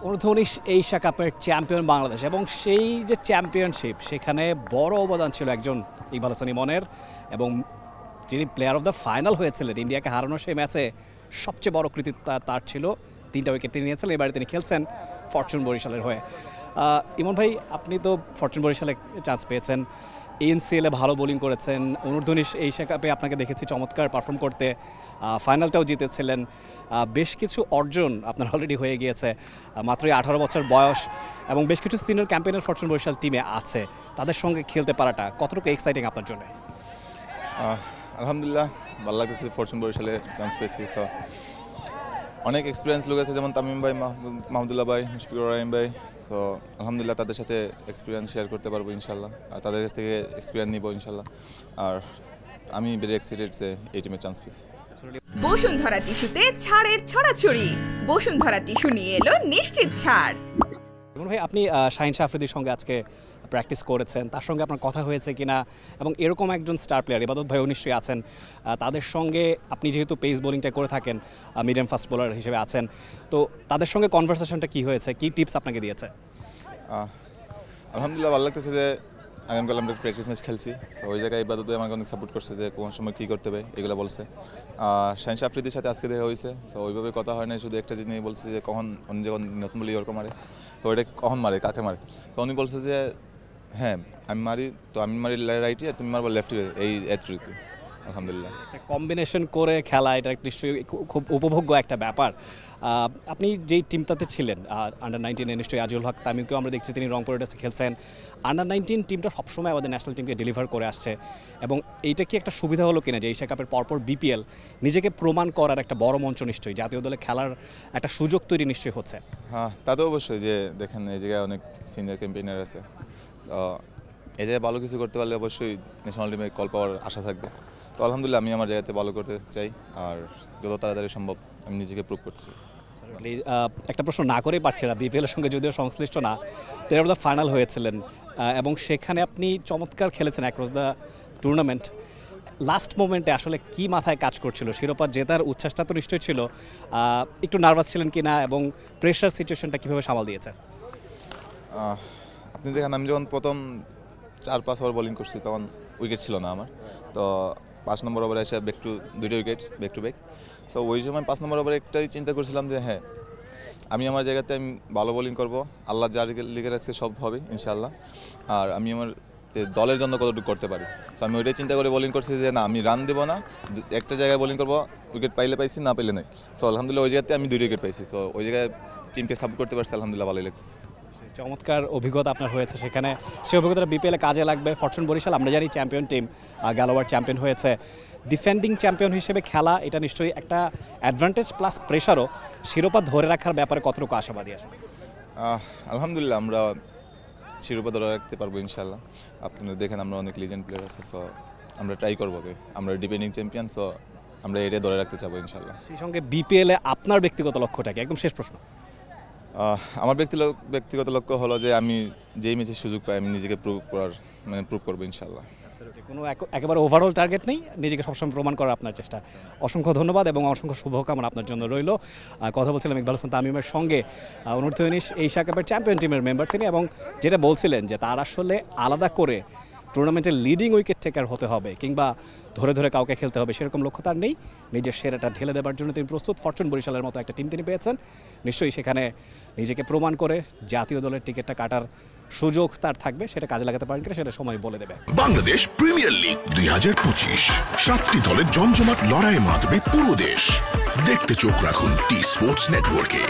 অনূর্ধ্ব-19 Asia কাপের champion Bangladesh এবং সেই যে চ্যাম্পিয়নশিপ সেখানে বড় অবদান ছিল একজন ইকবাল হোসেন ইমনের এবং যিনি প্লেয়ার অফ দ্য ফাইনাল হয়েছিলেন ইন্ডিয়াকে হারানোর সেই ম্যাচে সবচেয়ে বড় কৃতিত্ব তার ছিল। 3টা উইকেট তিনি নিয়েছিলেন, এবারে তিনি খেলছেন ফরচুন বরিশালের হয়ে। ইমন ভাই, আপনি তো ফরচুন বরিশালে চান্স পেয়েছেন, এনসিএলে ভালো বোলিং করেছেন, অনূর্ধ্ব-19 এশিয়া কাপে আপনাকে দেখেছি চমৎকার পারফর্ম করতে, ফাইনালটাও জিতেছিলেন, বেশ কিছু অর্জন আপনার অলরেডি হয়ে গিয়েছে, মাত্রই 18 বছর বয়স এবং বেশ কিছু সিনিয়র ক্যাম্পেইনের ফরচুন বরিশাল টিমে আছে। তাদের সঙ্গে খেলতে পারাটা কতটুকু এক্সাইটিং আপনার জন্য? আলহামদুলিল্লাহ ভালো লাগতেছে, ফরচুন বরিশালে চান্স পেয়েছি। সো অনেক এক্সপিরিয়েন্স লোক আছে, যেমন তামিম ভাই, মাহমুদুল্লাহ ভাই, মুশফিকুর রহিম ভাই। তো আলহামদুলিল্লাহ তাদের সাথে এক্সপিরিয়েন্স শেয়ার করতে পারবো ইনশাল্লাহ, আর তাদের কাছ থেকে এক্সপিরিয়েন্স নিব ইনশাল্লাহ। আর আমি ভেরি এক্সাইটেড যে এই টিমে চান্স পেয়েছি। বসুন্ধরা টিস্যুতে ছাড়ের ছড়াছড়ি। বসুন্ধরা টিস্যু নিয়ে এলো নিশ্চিত ছাড়। ইমন ভাই, আপনি শাহিন শাহ আফ্রিদির সঙ্গে আজকে প্র্যাকটিস করেছেন, তার সঙ্গে আপনার কথা হয়েছে কিনা এবং এরকম একজন স্টার প্লেয়ার ইবাদত ভাইও নিশ্চয়ই আছেন, তাদের সঙ্গে আপনি যেহেতু পেস বোলিংটা করে থাকেন, মিডিয়াম ফাস্ট বোলার হিসেবে আছেন, তো তাদের সঙ্গে কনভারসেশনটা কী হয়েছে, কী টিপস আপনাকে দিয়েছে? আলহামদুলিল্লাহ ভালো লাগতেছে যে আগামীকাল আমরা প্র্যাকটিস ম্যাচ খেলছি। তো ওই জায়গায় ইবাদত ভাই আমাকে অনেক সাপোর্ট করছে যে কোন সময় কী করতে হবে এগুলো বলছে। শাহিন শাহ আফ্রিদির সাথে আজকে দেখা হয়েছে, তো ওইভাবে কথা হয় না, শুধু একটা জিনিস বলছে যে কখন উনি যখন নতুন বলি ওরকম মারে, তো ওইটা কখন মারে, কাকে মারে, তো উনি বলছে যে হ্যাঁ আমি মারি, তো আমি মারি রাইটে আর তুমি মারবো লেফটে, এই এতটুকু। আলহামদুলিল্লাহ কম্বিনেশন করে খেলা এটা নিশ্চয়ই খুব উপভোগ্য একটা ব্যাপার। আপনি যেই টিমটাতে ছিলেন আন্ডার-19 নিশ্চয়ই আজিউল হক তামিমকেও আমরা দেখছি তিনি রংপুর রাইডার্সে খেলছেন। আন্ডার-19 টিমটা সবসময় আমাদের ন্যাশনাল টিমকে ডেলিভার করে আসছে এবং এইটা কি একটা সুবিধা হলো কিনা যে এশিয়া কাপের পরপর বিপিএল নিজেকে প্রমাণ করার একটা বড় মঞ্চ নিশ্চয়ই জাতীয় দলে খেলার একটা সুযোগ তৈরি নিশ্চয়ই হচ্ছে? হ্যাঁ, তা তো অবশ্যই, যে দেখেন এই জায়গায় অনেক সিনিয়র ক্যাম্পেইনার আছে, এই জায়গায় ভালো কিছু করতে পারলে অবশ্যই ন্যাশনাল টিমে কল পাওয়ার আশা থাকবে। তো আলহামদুলিল্লাহ আমি আমার জায়গাতে ভালো করতে চাই, আর যত তাড়াতাড়ি সম্ভব আমি নিজেকে প্রুভ করছি। একটা প্রশ্ন না করেই পারছি না, বিপিএলের সঙ্গে যদিও সংশ্লিষ্ট না, প্লেয়ার অফ দ্য ফাইনাল হয়েছিলেন এবং সেখানে আপনি চমৎকার খেলেছেন অ্যাক্রস দ্য টুর্নামেন্ট। লাস্ট মোমেন্টে আসলে কি মাথায় কাজ করছিল? শিরোপা জেতার উচ্ছ্বাসটা তো নিশ্চয়ই ছিল, একটু নার্ভাস ছিলেন কি না এবং প্রেশার সিচুয়েশনটা কীভাবে সামাল দিয়েছেন? আপনি দেখেন আমি যখন প্রথম 4-5 ওভার বোলিং করছি তখন উইকেট ছিল না আমার, তো 5 নম্বর ওভারে এসে দুইটা wicket back to back. So ওই সময় 5 নম্বর ওভারে একটাই চিন্তা করছিলাম যে হ্যাঁ আমি আমার জায়গাতে আমি ভালো বোলিং করব, আল্লাহ যা লিখে রাখছে সব হবে ইনশাআল্লাহ, আর আমি আমার দলের জন্য কতটুকু করতে পারি। তো আমি ওইটাই চিন্তা করে বোলিং করছি যে না আমি রান দেবো না, একটা জায়গায় বোলিং করবো, উইকেট পাইলে পাইছি, না পাইলে নেই। সো আলহামদুলিল্লাহ ওই জায়গাতে আমি 2 উইকেট পাইছি, তো ওই জায়গায় টিমকে সাপোর্ট করতে পারছি, আলহামদুলিল্লাহ ভালোই লাগতেছে। চমৎকার অভিজ্ঞতা আপনার হয়েছে সেখানে, সেই অভিজ্ঞতাটা বিপিএলে কাজে লাগবে। ফরচুন বরিশাল আমরা জানি চ্যাম্পিয়ন টিম, গেলোয়ার চ্যাম্পিয়ন হয়েছে, ডিফেন্ডিং চ্যাম্পিয়ন হিসেবে খেলা এটা নিশ্চয়ই একটা অ্যাডভান্টেজ প্লাস প্রেশারও। শিরোপা ধরে রাখার ব্যাপারে কতটুকু আশাবাদী আসবে? আলহামদুলিল্লাহ আমরা শিরোপা ধরে রাখতে পারবো ইনশাল্লাহ। আপনারা দেখেন আমরা অনেক লিজেন্ড প্লেয়ার আছে, সো আমরা ট্রাই করবো, আমরা ডিফেন্ডিং চ্যাম্পিয়ন, সো আমরা এটা ধরে রাখতে চাবো ইনশাল্লাহ। সেই সঙ্গে বিপিএলে আপনার ব্যক্তিগত লক্ষ্যটা কি? একদম শেষ প্রশ্ন। আমার ব্যক্তিগত লক্ষ্য হলো যে আমি যেই ম্যাচে সুযোগ পাই আমি নিজেকে প্রুভ করবো ইনশাল্লাহ। কোনো একেবারে ওভারঅল টার্গেট নেই, নিজেকে সবসময় প্রমাণ করার আপনার চেষ্টা। অসংখ্য ধন্যবাদ এবং অসংখ্য শুভকামনা আপনার জন্য রইল। কথা বলছিলাম ইকবাল হোসেন তামিমের সঙ্গে, অনূর্ধ্ব-19 এশিয়া কাপের চ্যাম্পিয়ন টিমের মেম্বার তিনি, এবং যেটা বলছিলেন যে তার আসলে আলাদা করে টুর্নামেন্টের লিডিং উইকেট টেকার হতে হবে কিংবা ধরে ধরে কাউকে খেলতে হবে সেরকম লক্ষ্য তার নেই, নিজের সেরাটা ঢেলে দেওয়ার জন্য তিনি প্রস্তুত। ফরচুন বরিশালের মতো একটা টিম তিনি পেয়েছেন, নিশ্চয়ই সেখানে নিজেকে প্রমাণ করে জাতীয় দলের টিকিটটা কাটার সুযোগ তার থাকবে, সেটা কাজে লাগাতে পারেন কিনা সেটা সময় বলে দেবে। বাংলাদেশ প্রিমিয়ার লিগ 2025, 7টি দলের জমজমাট লড়াইয়ে মাতবে পুরো দেশ। দেখতে চোখ রাখুন টি স্পোর্টস নেটওয়ার্কে।